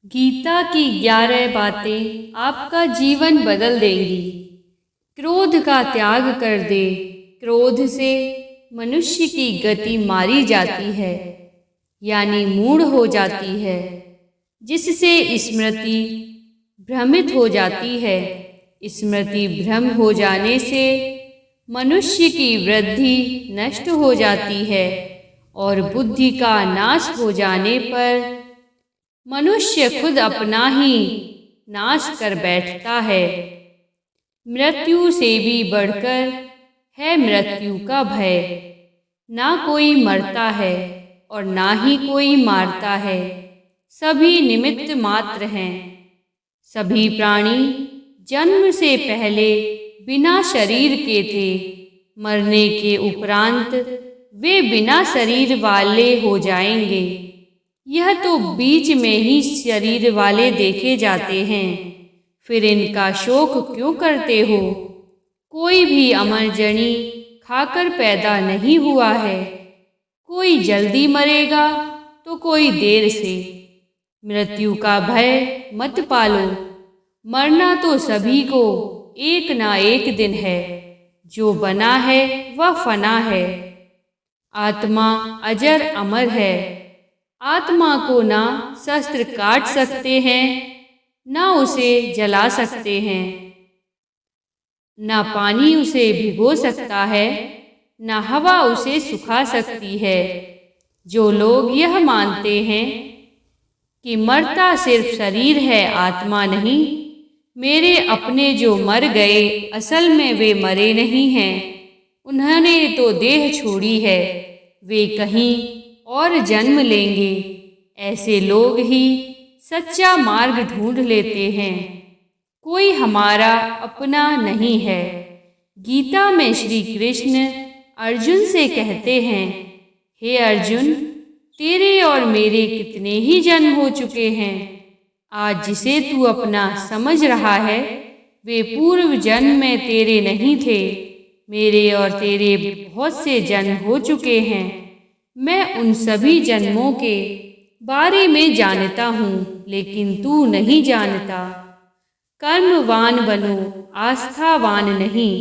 गीता की 11 बातें आपका जीवन बदल देंगी। क्रोध का त्याग कर दे। क्रोध से मनुष्य की गति मारी जाती है, यानी मूढ़ हो जाती है, जिससे स्मृति भ्रमित हो जाती है। स्मृति भ्रम हो जाने से मनुष्य की वृद्धि नष्ट हो जाती है और बुद्धि का नाश हो जाने पर मनुष्य खुद अपना ही नाश कर बैठता है। मृत्यु से भी बढ़कर है मृत्यु का भय। ना कोई मरता है और ना ही कोई मारता है, सभी निमित्त मात्र हैं। सभी प्राणी जन्म से पहले बिना शरीर के थे, मरने के उपरांत वे बिना शरीर वाले हो जाएंगे। यह तो बीच में ही शरीर वाले देखे जाते हैं, फिर इनका शोक क्यों करते हो? कोई भी अमर जनी खाकर पैदा नहीं हुआ है। कोई जल्दी मरेगा तो कोई देर से। मृत्यु का भय मत पालो, मरना तो सभी को एक ना एक दिन है। जो बना है वह फना है। आत्मा अजर अमर है। आत्मा को ना शस्त्र काट सकते हैं, ना उसे जला सकते हैं, ना पानी उसे भिगो सकता है, ना हवा उसे सुखा सकती है। जो लोग यह मानते हैं कि मरता सिर्फ शरीर है, आत्मा नहीं, मेरे अपने जो मर गए असल में वे मरे नहीं हैं। उन्होंने तो देह छोड़ी है, वे कहीं और जन्म लेंगे। ऐसे लोग ही सच्चा मार्ग ढूंढ लेते हैं। कोई हमारा अपना नहीं है। गीता में श्री कृष्ण अर्जुन से कहते हैं, हे अर्जुन, तेरे और मेरे कितने ही जन्म हो चुके हैं। आज जिसे तू अपना समझ रहा है, वे पूर्व जन्म में तेरे नहीं थे। मेरे और तेरे बहुत से जन्म हो चुके हैं। मैं उन सभी जन्मों के बारे में जानता हूँ, लेकिन तू नहीं जानता। कर्मवान बनो, आस्थावान नहीं।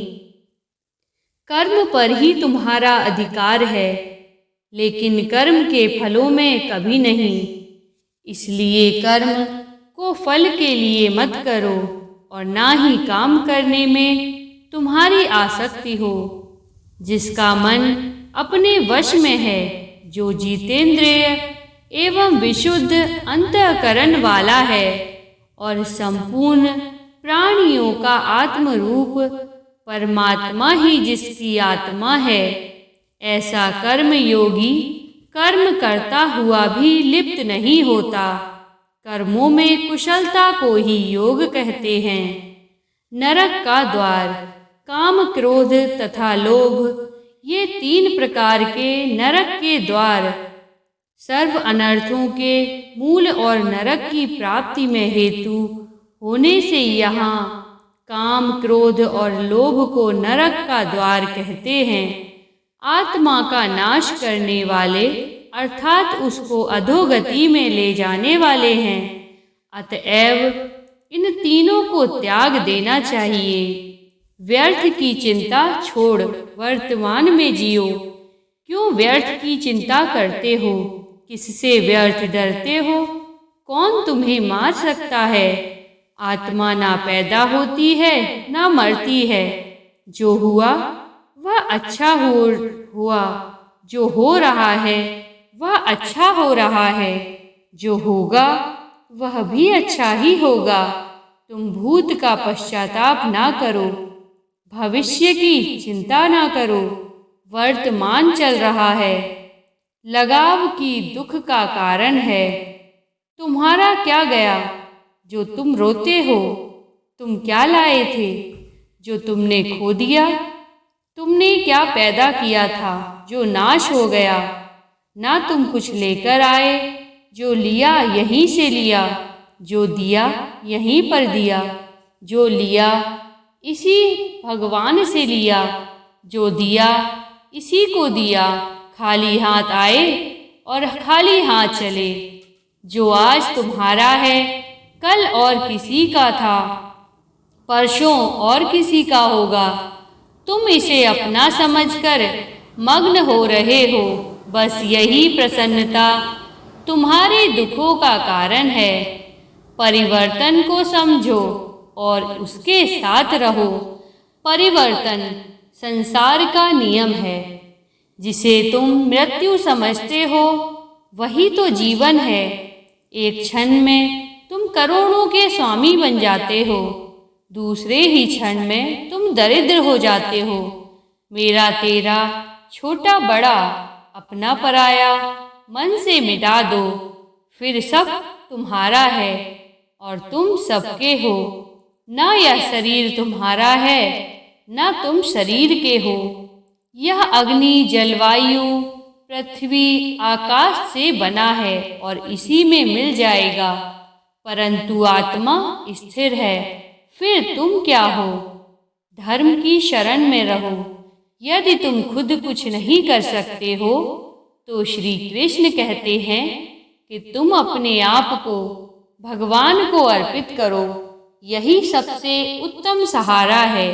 कर्म पर ही तुम्हारा अधिकार है, लेकिन कर्म के फलों में कभी नहीं। इसलिए कर्म को फल के लिए मत करो और ना ही काम करने में तुम्हारी आसक्ति हो। जिसका मन अपने वश में है, जो जितेंद्रिय एवं विशुद्ध अंतःकरण वाला है और संपूर्ण प्राणियों का आत्मरूप परमात्मा ही जिसकी आत्मा है, ऐसा कर्म योगी कर्म करता हुआ भी लिप्त नहीं होता। कर्मों में कुशलता को ही योग कहते हैं। नरक का द्वार काम, क्रोध तथा लोभ, ये 3 प्रकार के नरक के द्वार सर्व अनर्थों के मूल और नरक की प्राप्ति में हेतु होने से यहाँ काम, क्रोध और लोभ को नरक का द्वार कहते हैं। आत्मा का नाश करने वाले अर्थात उसको अधोगति में ले जाने वाले हैं। अतएव इन तीनों को त्याग देना चाहिए। व्यर्थ की चिंता छोड़ वर्तमान में जियो। क्यों व्यर्थ की चिंता करते हो? किससे व्यर्थ डरते हो? कौन तुम्हें मार सकता है? आत्मा ना पैदा होती है ना मरती है। जो हुआ वह अच्छा हुआ, जो हो रहा है वह अच्छा हो रहा है, जो होगा वह भी अच्छा ही होगा। तुम भूत का पश्चाताप ना करो, भविष्य की चिंता ना करो। वर्तमान चल रहा है, लगाव की दुख का कारण है। तुम्हारा क्या गया जो तुम रोते हो? तुम क्या लाए थे जो तुमने खो दिया? तुमने क्या पैदा किया था जो नाश हो गया? ना तुम कुछ लेकर आए, जो लिया यहीं से लिया, जो दिया यहीं पर दिया, जो लिया इसी भगवान से लिया, जो दिया इसी को दिया। खाली हाथ आए और खाली हाथ चले। जो आज तुम्हारा है कल और किसी का था, परसों और किसी का होगा। तुम इसे अपना समझकर मग्न हो रहे हो। बस यही प्रसन्नता तुम्हारे दुखों का कारण है। परिवर्तन को समझो और उसके साथ रहो। परिवर्तन संसार का नियम है। जिसे तुम मृत्यु समझते हो वही तो जीवन है। एक क्षण में तुम करोड़ों के स्वामी बन जाते हो, दूसरे ही क्षण में तुम दरिद्र हो जाते हो। मेरा तेरा, छोटा बड़ा, अपना पराया मन से मिटा दो, फिर सब तुम्हारा है और तुम सबके हो। ना यह शरीर तुम्हारा है, ना तुम शरीर के हो। यह अग्नि, जलवायु, पृथ्वी, आकाश से बना है और इसी में मिल जाएगा। परंतु आत्मा स्थिर है। फिर तुम क्या हो? धर्म की शरण में रहो। यदि तुम खुद कुछ नहीं कर सकते हो तो श्री कृष्ण कहते हैं कि तुम अपने आप को भगवान को अर्पित करो। यही सबसे उत्तम सहारा है।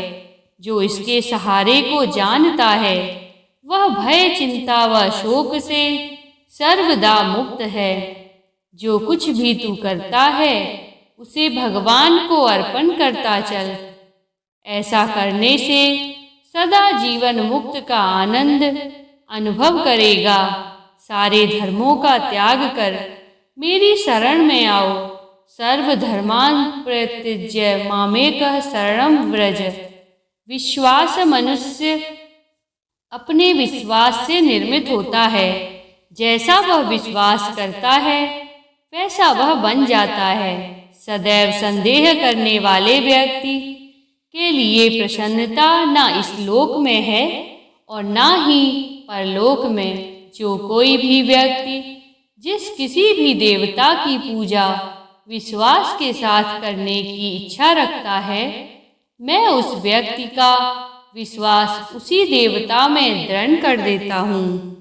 जो इसके सहारे को जानता है वह भय, चिंता व शोक से सर्वदा मुक्त है। जो कुछ भी तू करता है उसे भगवान को अर्पण करता चल। ऐसा करने से सदा जीवन मुक्त का आनंद अनुभव करेगा। सारे धर्मों का त्याग कर मेरी शरण में आओ। सर्वधर्मान् परित्यज्य मामेकः शरणं व्रज। विश्वास मनुष्य अपने विश्वास से निर्मित होता है। जैसा वह विश्वास करता है वैसा वह बन जाता है। सदैव संदेह करने वाले व्यक्ति के लिए प्रसन्नता न इस लोक में है और न ही परलोक में। जो कोई भी व्यक्ति जिस किसी भी देवता की पूजा विश्वास के साथ करने की इच्छा रखता है, मैं उस व्यक्ति का विश्वास उसी देवता में दृढ़ कर देता हूँ।